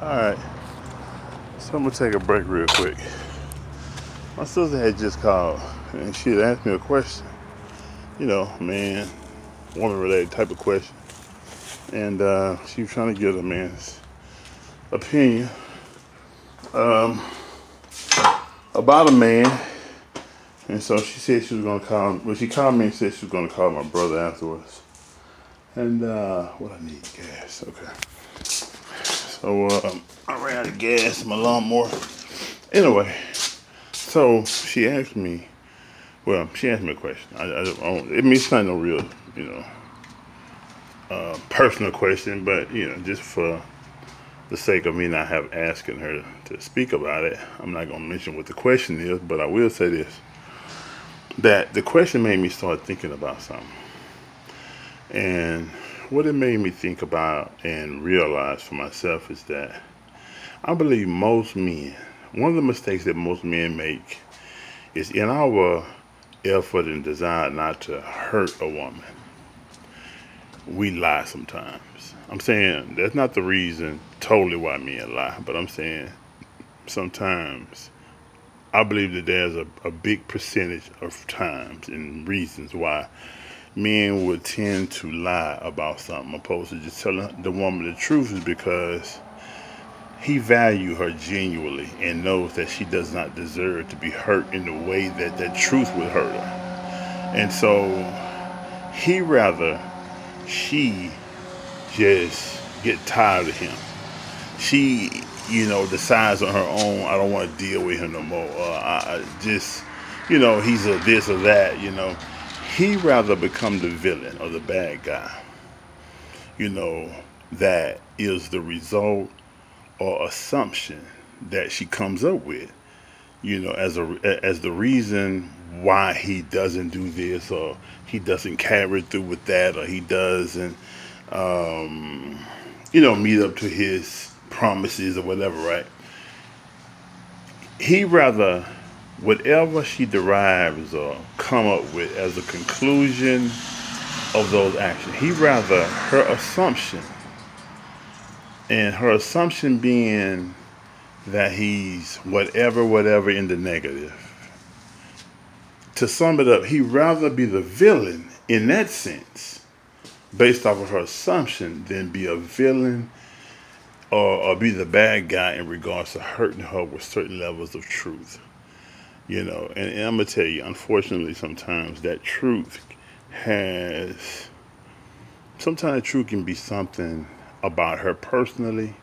Alright, so I'm gonna take a break real quick. My sister had just called and she had asked me a question. You know, man, woman related type of question. And she was trying to get a man's opinion about a man. And so she said she was gonna call him. Well, she called me and said she was gonna call my brother afterwards. And what I need, gas, okay. So I ran out of gas in my lawnmower. Anyway, so she asked me, she asked me a question. It's not no real, personal question, but, just for the sake of me not have asking her to speak about it, I'm not going to mention what the question is, but I will say this, that the question made me start thinking about something. And what it made me think about and realize for myself is that I believe most men, one of the mistakes that most men make is in our effort and desire not to hurt a woman, we lie sometimes. I'm saying that's not the reason totally why men lie, but I'm saying sometimes I believe that there's a big percentage of times and reasons why men would tend to lie about something opposed to just telling the woman the truth, is because he values her genuinely and knows that she does not deserve to be hurt in the way that that truth would hurt her. And so he rather she just get tired of him. She, decides on her own, I don't want to deal with him no more. I just, he's a this or that, He rather become the villain or the bad guy, that is the result or assumption that she comes up with, as the reason why he doesn't do this, or he doesn't carry through with that, or he doesn't, meet up to his promises or whatever, right? He rather whatever she derives or come up with as a conclusion of those actions, he rather her assumption, and her assumption being that he's whatever in the negative. To sum it up, he'd rather be the villain in that sense, based off of her assumption, than be a villain or be the bad guy in regards to hurting her with certain levels of truth. And I'm going to tell you, unfortunately, sometimes that truth can be something about her personally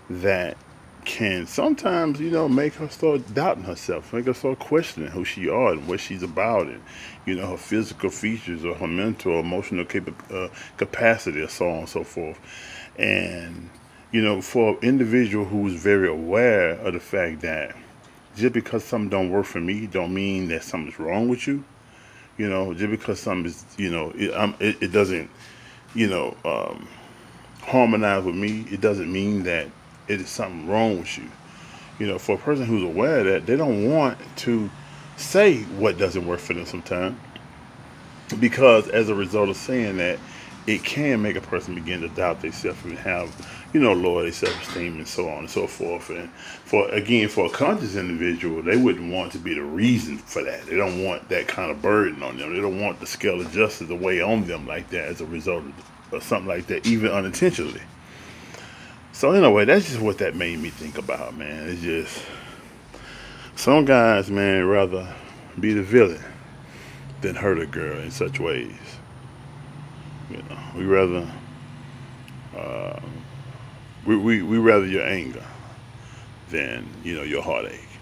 that can sometimes, make her start doubting herself, make her start questioning who she are and what she's about, and, her physical features or her mental, emotional capacity, or so on and so forth. And, for an individual who is very aware of the fact that just because something don't work for me don't mean that something's wrong with you. Just because something is, it doesn't, harmonize with me, it doesn't mean that it is something wrong with you. For a person who's aware of that, they don't want to say what doesn't work for them sometimes, because as a result of saying that, it can make a person begin to doubt themselves and have, lower their self-esteem and so on and so forth. And for a conscious individual, they wouldn't want to be the reason for that. They don't want that kind of burden on them. They don't want the scale of justice to weigh on them like that as a result of something like that, even unintentionally. So anyway, that's just what that made me think about, man. It's just some guys, man, rather be the villain than hurt a girl in such ways. We rather we rather your anger than your heartache.